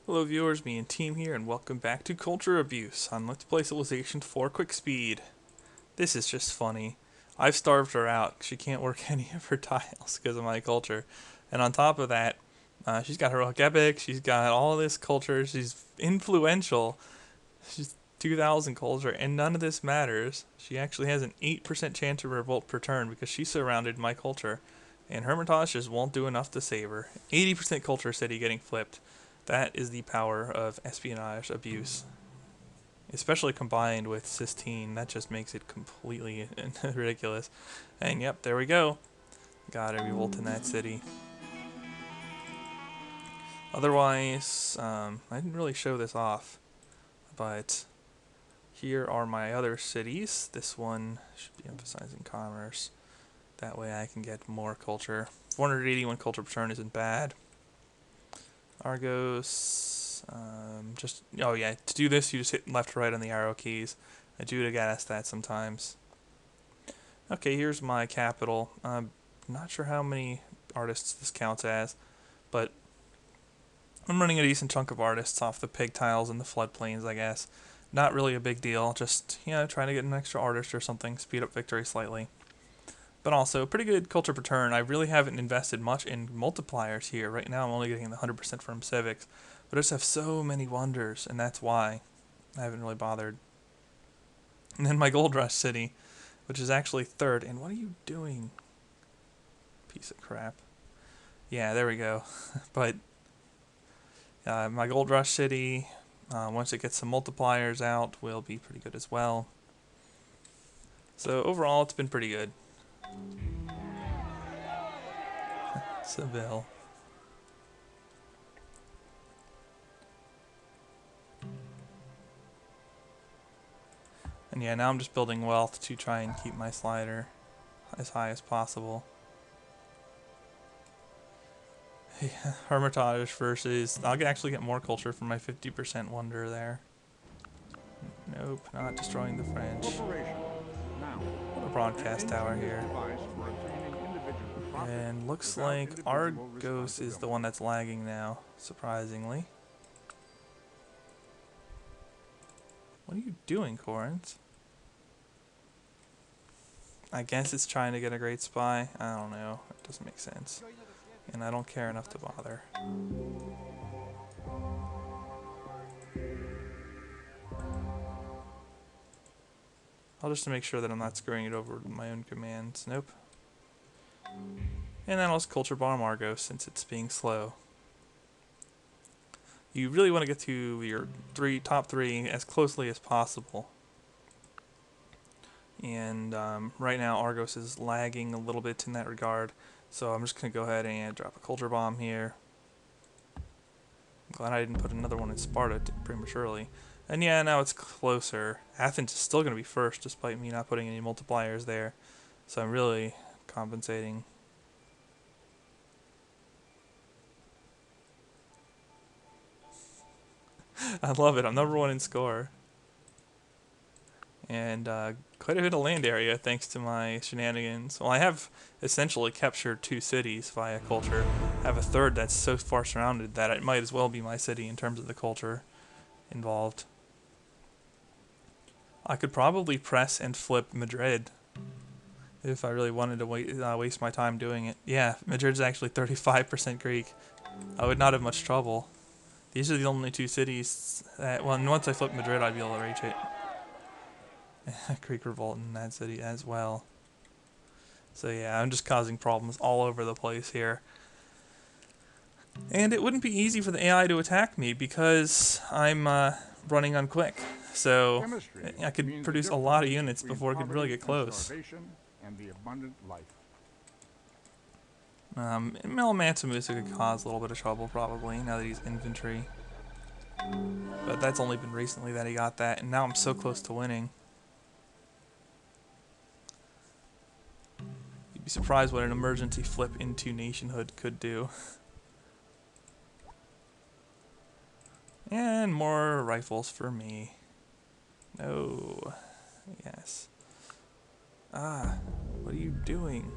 Hello viewers, me and team here, and welcome back to Culture Abuse on Let's Play Civilization 4 Quick Speed. This is just funny. I've starved her out. She can't work any of her tiles because of my culture. And on top of that, she's got heroic epic, she's got all this culture, she's influential. She's 2000 culture, and none of this matters. She actually has an 8% chance of revolt per turn because she surrounded my culture. And Hermitage just won't do enough to save her. 80% culture city getting flipped. That is the power of espionage abuse. Especially combined with Sistine, that just makes it completely ridiculous. And yep, there we go. Got a revolt in that city. Otherwise, I didn't really show this off, but here are my other cities. This one should be emphasizing commerce. That way I can get more culture. 481 culture per turn isn't bad. Argos, oh yeah, to do this you just hit left or right on the arrow keys. I do get asked that sometimes. Okay, here's my capital. I'm not sure how many artists this counts as, but I'm running a decent chunk of artists off the pig tiles and the floodplains, I guess. Not really a big deal, just, trying to get an extra artist or something, speed up victory slightly. But also, pretty good culture per turn. I really haven't invested much in multipliers here. Right now I'm only getting the 100% from civics. But I just have so many wonders, and that's why I haven't really bothered. And then my Gold Rush City, which is actually third. And what are you doing? Piece of crap. Yeah, there we go. But my Gold Rush City, once it gets some multipliers out, will be pretty good as well. So overall, it's been pretty good. Seville. And yeah, now I'm just building wealth to try and keep my slider as high as possible. Yeah, Hermitage versus... I'll actually get more culture from my 50% wonder there. Nope, not destroying the French. A broadcast tower here. And looks like Argos is the one that's lagging now, surprisingly. What are you doing, Corinth? I guess it's trying to get a great spy. I don't know. It doesn't make sense. And I don't care enough to bother. I'll just make sure that I'm not screwing it over with my own commands. Nope. And then I'll just culture bomb Argos since it's being slow. You really want to get to your top three as closely as possible. And right now Argos is lagging a little bit in that regard. So I'm just going to go ahead and drop a culture bomb here. I'm glad I didn't put another one in Sparta prematurely. And yeah, now it's closer. Athens is still going to be first despite me not putting any multipliers there. So I'm really compensating. I love it. I'm number one in score. And quite a bit of land area thanks to my shenanigans. Well, I have essentially captured 2 cities via culture. I have a third that's so far surrounded that it might as well be my city in terms of the culture involved. I could probably press and flip Madrid if I really wanted to waste my time doing it. Yeah, Madrid's actually 35% Greek. I would not have much trouble. These are the only 2 cities that, well, once I flip Madrid, I'd be able to reach it. Greek revolt in that city as well. So yeah, I'm just causing problems all over the place here. And it wouldn't be easy for the AI to attack me because I'm running on quick. So I could produce a lot of units before it could really get close. Mansamusa could cause a little bit of trouble probably now that he's infantry. But that's only been recently that he got that, and now I'm so close to winning. You'd be surprised what an emergency flip into nationhood could do. And more rifles for me. No. Yes. Ah, what are you doing?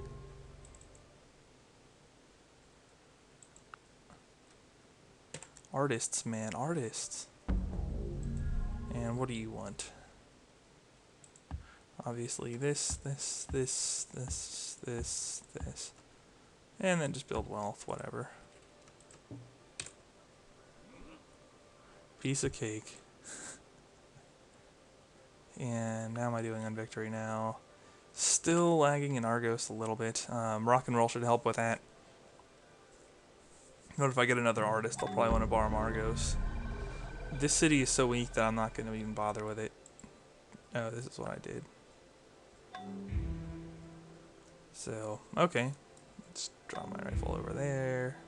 Artists, man, artists. And what do you want? Obviously this. And then just build wealth, whatever. Piece of cake. And now am I doing on victory now? Still lagging in Argos a little bit. Rock and roll should help with that. But if I get another artist, I'll probably want to borrow Argos. This city is so weak that I'm not going to even bother with it. Oh, this is what I did. So, okay. Let's draw my rifle over there.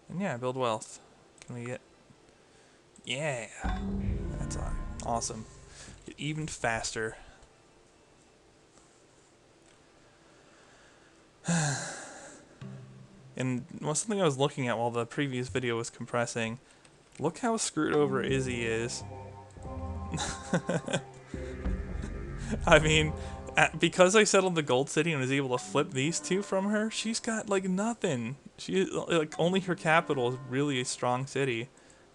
And yeah, build wealth. Can we get... Yeah! That's awesome. Get even faster. And something I was looking at while the previous video was compressing, look how screwed over Izzy is. I mean, because I settled the Gold City and was able to flip these two from her, she's got like nothing. Like only her capital is really a strong city.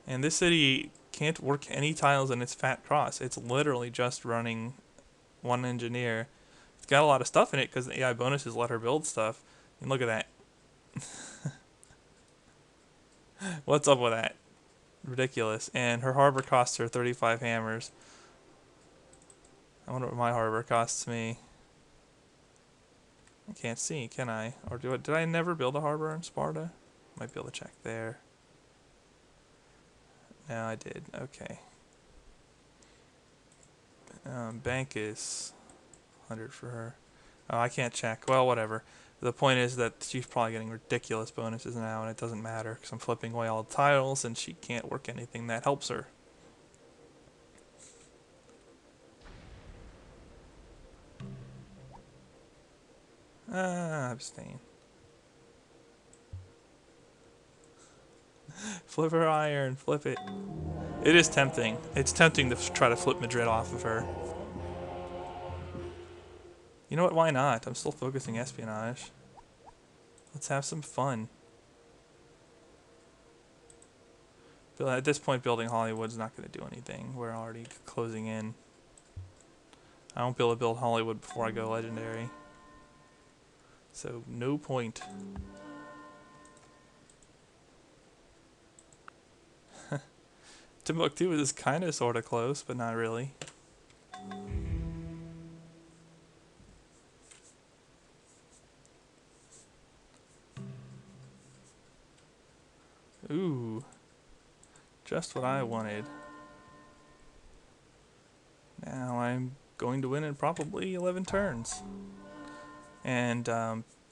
And this city can't work any tiles in its fat cross. It's literally just running one engineer. It's got a lot of stuff in it because the AI bonuses let her build stuff. And look at that. What's up with that? Ridiculous. And her harbor costs her 35 hammers. I wonder what my harbor costs me. I can't see, can I? Or did I never build a harbor in Sparta? Might be able to check there. No, I did. Okay. Bank is 100 for her. Oh, I can't check. Well, whatever. The point is that she's probably getting ridiculous bonuses now, and it doesn't matter because I'm flipping away all the tiles, and she can't work anything that helps her. Abstain. Flip her iron. Flip it. It is tempting. It's tempting to try to flip Madrid off of her. You know what? Why not? I'm still focusing espionage. Let's have some fun. But at this point, building Hollywood's not going to do anything. We're already closing in. I won't be able to build Hollywood before I go legendary. So, no point. Timbuktu is kind of sort of close, but not really. Ooh. Just what I wanted. Now I'm going to win in probably 11 turns. And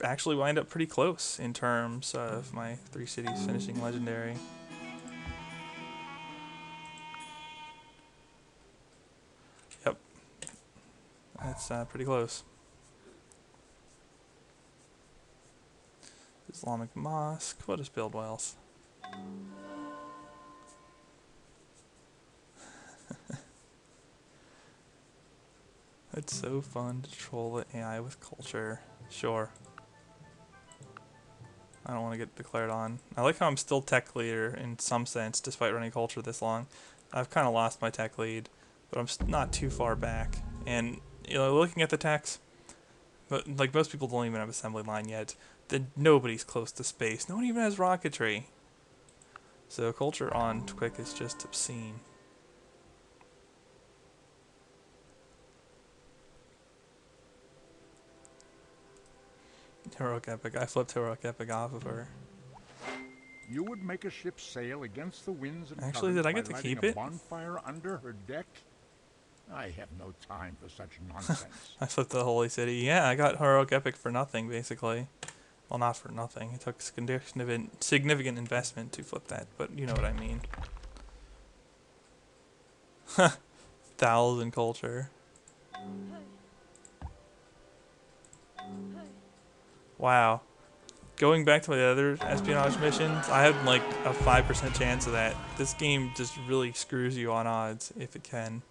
actually wind up pretty close in terms of my 3 cities finishing legendary. Yep. That's pretty close. Islamic Mosque. We'll just build wealth. It's so fun to troll the AI with culture. Sure. I don't want to get declared on. I like how I'm still tech leader in some sense, despite running culture this long. I've kind of lost my tech lead, but I'm not too far back. And, you know, looking at the techs, but like most people don't even have assembly line yet. Then nobody's close to space. No one even has rocketry. So culture on quick is just obscene. Heroic Epic. I flipped Heroic Epic off of her. You would make a ship sail against the winds and Actually, did I get to keep it? Bonfire under her deck? I have no time for such nonsense. I flipped the Holy City. Yeah, I got Heroic Epic for nothing, basically. Well, not for nothing. It took significant investment to flip that, but you know what I mean. 1,000 culture. Wow. Going back to my other espionage missions, I had like a 5% chance of that. This game just really screws you on odds, if it can.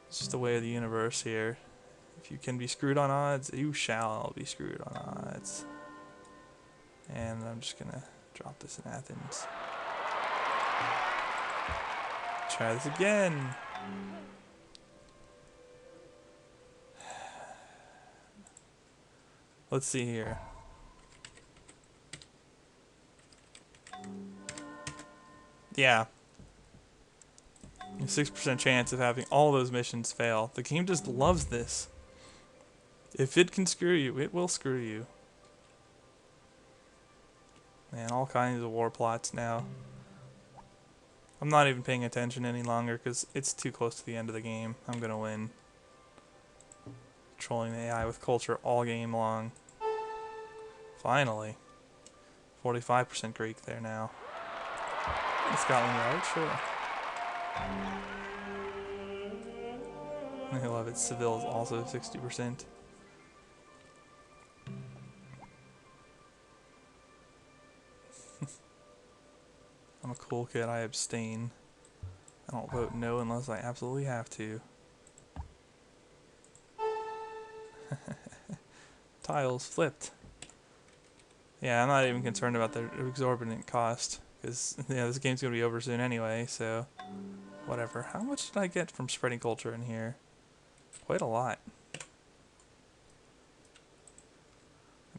It's just the way of the universe here. If you can be screwed on odds, you shall be screwed on odds. And I'm just gonna Drop this in Athens. Try this again. Let's see here. Yeah. A 6% chance of having all those missions fail. The game just loves this. If it can screw you, it will screw you. Man, all kinds of war plots now. I'm not even paying attention any longer because it's too close to the end of the game. I'm gonna win. Trolling the AI with culture all game long. Finally. 45% Greek there now. Scotland Yard, sure. I love it. Seville is also 60%. I'm a cool kid. I abstain. I don't vote no unless I absolutely have to. Tiles flipped. Yeah, I'm not even concerned about the exorbitant cost because this game's gonna be over soon anyway. So, whatever. How much did I get from spreading culture in here? Quite a lot. The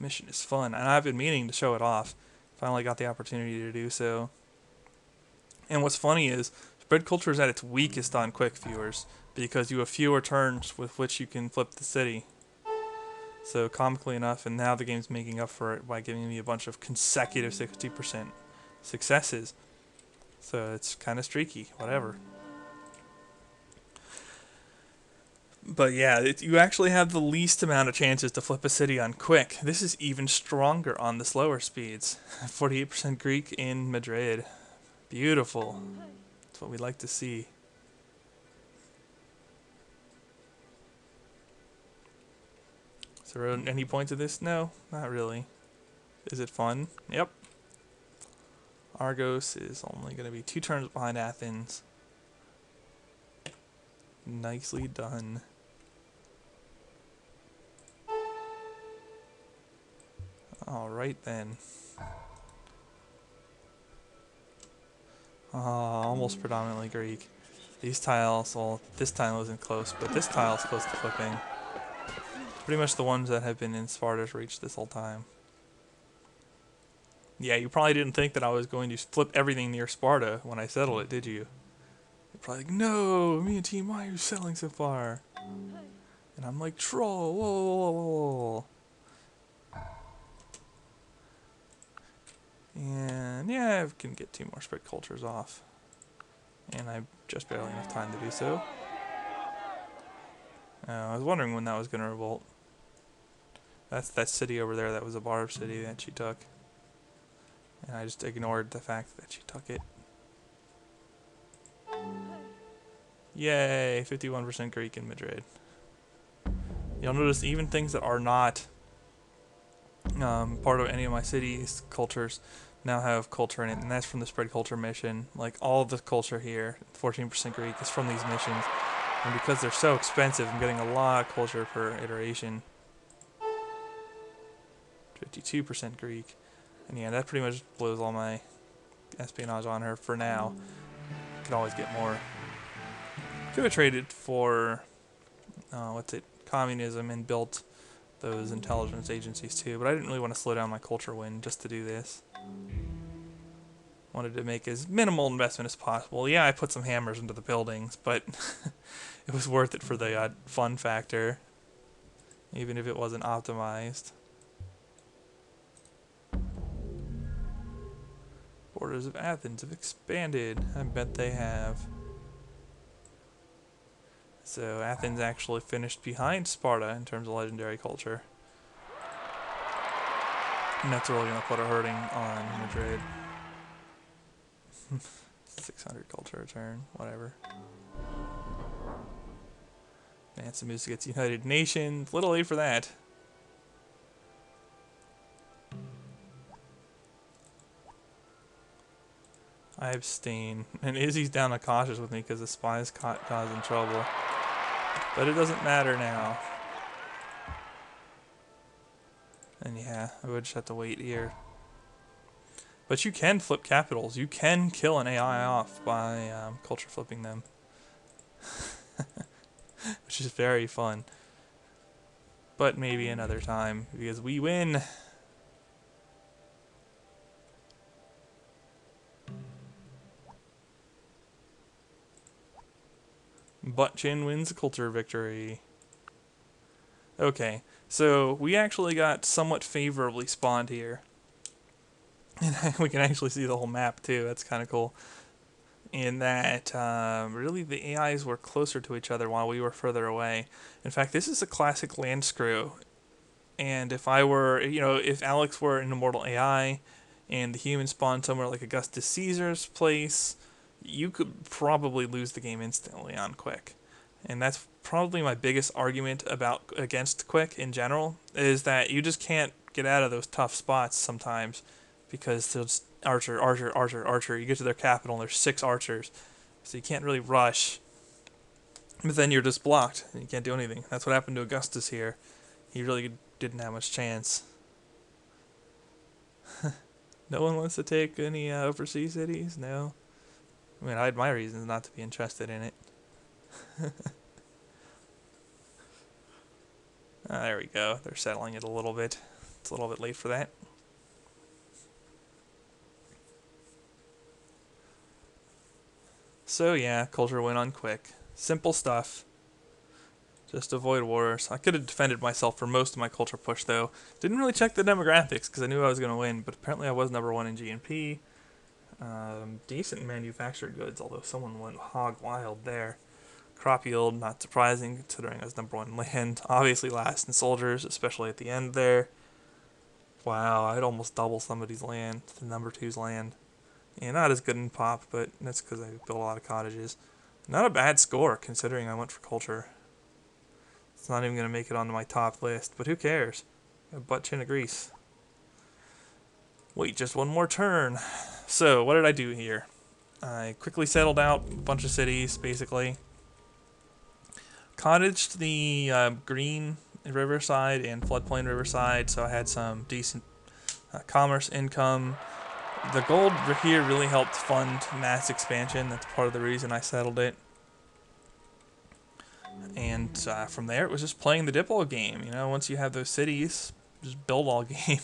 mission is fun, and I've been meaning to show it off. Finally got the opportunity to do so. And what's funny is spread culture is at its weakest on quick viewers because you have fewer turns with which you can flip the city. So comically enough, and now the game's making up for it by giving me a bunch of consecutive 60% successes. So it's kind of streaky, whatever. But yeah, you actually have the least amount of chances to flip a city on quick. This is even stronger on the slower speeds. 48% Greek in Madrid. Beautiful. That's what we like to see. Is there any point to this? No, not really. Is it fun? Yep. Argos is only going to be 2 turns behind Athens. Nicely done. Alright then. Almost predominantly Greek. These tiles, well, this tile isn't close, but this tile is close to flipping. Pretty much the ones that have been in Sparta's reach this whole time. Yeah, you probably didn't think that I was going to flip everything near Sparta when I settled it, did you? You're probably like, no, me and Team, why are you settling so far? And I'm like, troll, whoa, whoa, whoa, whoa. And yeah, I can get 2 more spread cultures off. And I have just barely enough time to do so. I was wondering when that was going to revolt. That's that city over there that was a barb city that she took. And I just ignored the fact that she took it. Yay, 51% Greek in Madrid. You'll notice even things that are not part of any of my cities' cultures now have culture in it, and that's from the spread culture mission. Like all of the culture here, 14% Greek, is from these missions. And because they're so expensive, I'm getting a lot of culture per iteration. 52% Greek. And yeah, that pretty much blows all my espionage on her for now. Could always get more. Could have traded for, communism and built those intelligence agencies too, but I didn't really want to slow down my culture win just to do this. Wanted to make as minimal investment as possible. Yeah, I put some hammers into the buildings, but it was worth it for the fun factor, even if it wasn't optimized. Borders of Athens have expanded. I bet they have. So Athens actually finished behind Sparta in terms of legendary culture. And that's really going to put a hurting on Madrid. 600 culture return, whatever. Mansa Musa gets United Nations. Little late for that. I abstain. And Izzy's down to cautious with me because the spy's causing trouble. But it doesn't matter now. And yeah, I would just have to wait here. But you can flip capitals. You can kill an AI off by culture flipping them, which is very fun. But maybe another time, because we win. Butt Chin wins the culture victory. Okay, so we actually got somewhat favorably spawned here. And we can actually see the whole map too. That's kind of cool. In that, really, the AIs were closer to each other while we were further away. In fact, this is a classic land screw. And if I were, if Alex were an immortal AI and the human spawned somewhere like Augustus Caesar's place, you could probably lose the game instantly on Quick. And that's probably my biggest argument against Quick in general, is that you just can't get out of those tough spots sometimes because there's archer, archer, archer, archer. You get to their capital and there's 6 archers, so you can't really rush. But then you're just blocked and you can't do anything. That's what happened to Augustus here. He really didn't have much chance. No one wants to take any overseas cities? No? I mean, I had my reasons not to be interested in it. There we go. They're settling it a little bit. It's a little bit late for that. So yeah, culture went on Quick. Simple stuff. Just avoid wars. I could have defended myself for most of my culture push though. Didn't really check the demographics because I knew I was going to win, but apparently I was number 1 in GNP. Decent manufactured goods, although someone went hog wild there. Crop yield, not surprising considering I was number 1 in land. Obviously last in soldiers, especially at the end there. Wow, I'd almost double somebody's land, the number 2's land. Yeah, not as good in pop, but that's because I built a lot of cottages. Not a bad score considering I went for culture. It's not even going to make it onto my top list, but who cares? Got a butt chin of grease. Wait, just one more turn. So, what did I do here? I quickly settled out a bunch of cities, basically. Cottaged the green riverside and floodplain riverside, so I had some decent commerce income. The gold here really helped fund mass expansion. That's part of the reason I settled it. And from there, it was just playing the Diplo game. Once you have those cities, just build all game.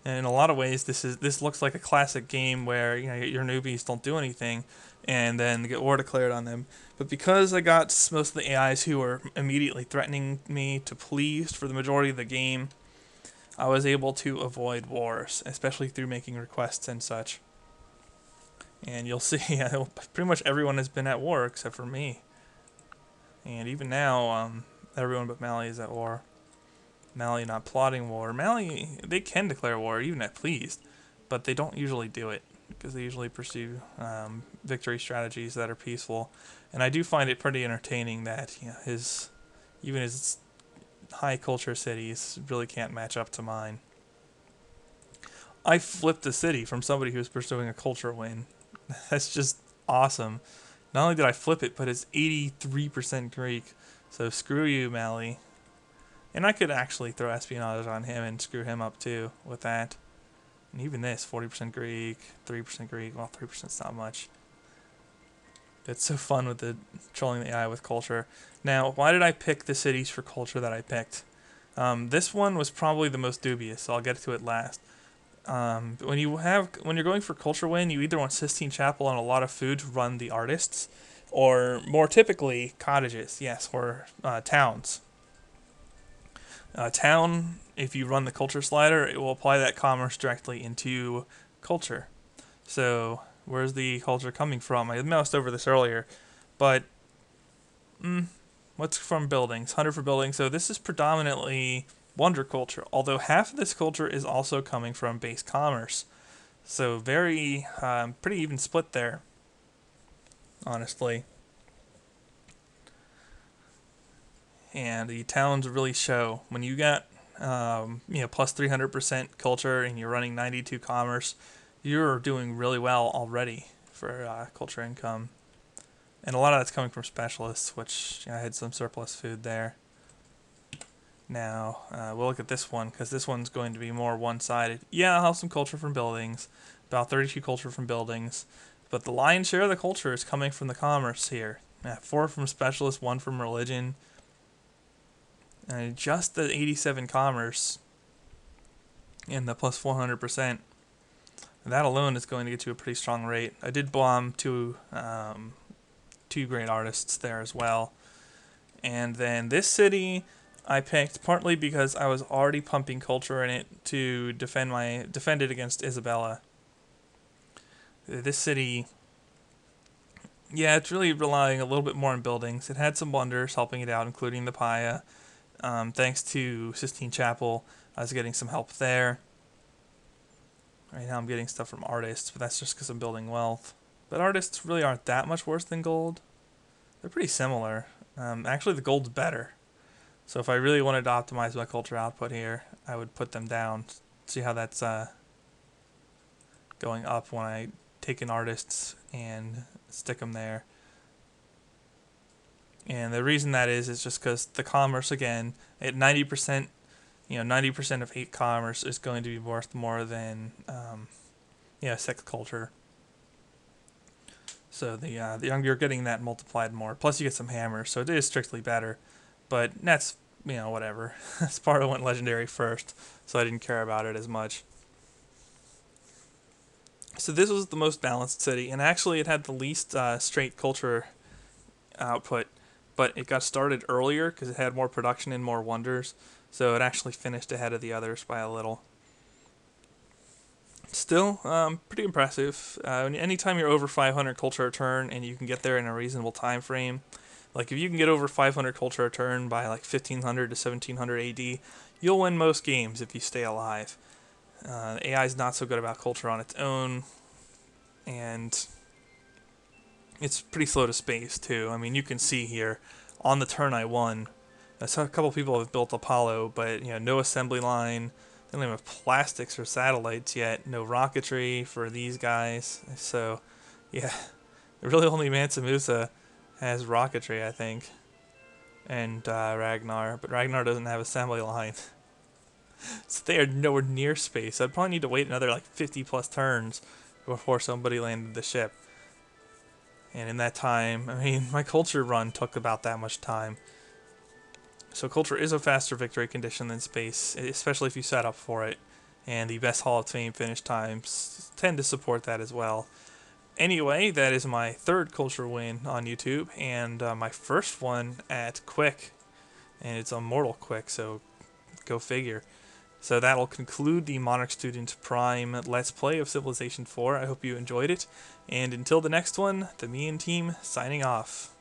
And in a lot of ways, this looks like a classic game where your newbies don't do anything, and then get war declared on them. But because I got most of the AIs who were immediately threatening me to please for the majority of the game, I was able to avoid wars, especially through making requests and such. And you'll see, pretty much everyone has been at war except for me. And even now, everyone but Mali is at war. Mali not plotting war. Mali, they can declare war even at pleased, but they don't usually do it because they usually pursue victory strategies that are peaceful. And I do find it pretty entertaining that even his high culture cities really can't match up to mine. I flipped a city from somebody who was pursuing a culture win. That's just awesome. Not only did I flip it, but it's 83% Greek. So screw you, Mali. And I could actually throw espionage on him and screw him up too with that. And even this, 40% Greek, 3% Greek. Well, 3%'s not much. It's so fun with the trolling the AI with culture. Now, why did I pick the cities for culture that I picked? This one was probably the most dubious, so I'll get to it last. When you're going for culture win, you either want Sistine Chapel and a lot of food to run the artists, or more typically cottages, yes, or towns. Town, if you run the culture slider, it will apply that commerce directly into culture. So where's the culture coming from? I moused over this earlier, but what's from buildings? 100 for buildings. So this is predominantly wonder culture, although half of this culture is also coming from base commerce. So very, pretty even split there, honestly. And the towns really show when you got, plus 300% culture and you're running 92 commerce, you're doing really well already for culture income. And a lot of that's coming from specialists, which I had some surplus food there. Now, we'll look at this one, because this one's going to be more one-sided. Yeah, I'll have some culture from buildings, about 32 culture from buildings, but the lion's share of the culture is coming from the commerce here. 4 from specialist, 1 from religion, and just the 87 commerce and the plus 400%. That alone is going to get you a pretty strong rate. I did bomb two great artists there as well. And then this city I picked partly because I was already pumping culture in it to defend it against Isabella. This city, yeah, it's really relying a little bit more on buildings. It had some wonders helping it out, including the Paya. Thanks to Sistine Chapel, I was getting some help there. Right now I'm getting stuff from artists, but that's just because I'm building wealth. But artists really aren't that much worse than gold. They're pretty similar. Actually, the gold's better. So if I really wanted to optimize my culture output here, I would put them down. See how that's going up when I take in artists and stick them there. And the reason that is just because the commerce, again, at 90%, 90% of 8 commerce is going to be worth more than 6 culture. So you're getting that multiplied more. Plus you get some hammers, so it is strictly better. But that's whatever. Sparta went legendary first, so I didn't care about it as much. So this was the most balanced city, and actually it had the least straight culture output, but it got started earlier because it had more production and more wonders, so it actually finished ahead of the others by a little. Still, pretty impressive. Anytime you're over 500 culture a turn and you can get there in a reasonable time frame, like if you can get over 500 culture a turn by like 1500 to 1700 AD, you'll win most games if you stay alive. AI is not so good about culture on its own, and it's pretty slow to space too. I mean, you can see here on the turn I won. I saw a couple people have built Apollo, but no assembly line. They don't even have plastics or satellites yet. No rocketry for these guys. So, yeah, really only Mansa Musa has rocketry, I think, and Ragnar. But Ragnar doesn't have assembly line. So they are nowhere near space. I'd probably need to wait another like 50 plus turns before somebody landed the ship. And in that time, I mean, my culture run took about that much time. So culture is a faster victory condition than space, especially if you set up for it. And the best Hall of Fame finish times tend to support that as well. Anyway, that is my third culture win on YouTube, and my first one at Quick. And it's a mortal Quick, so go figure. So that'll conclude the Monarch Student Prime Let's Play of Civilization 4. I hope you enjoyed it. And until the next one, the Me and Team signing off.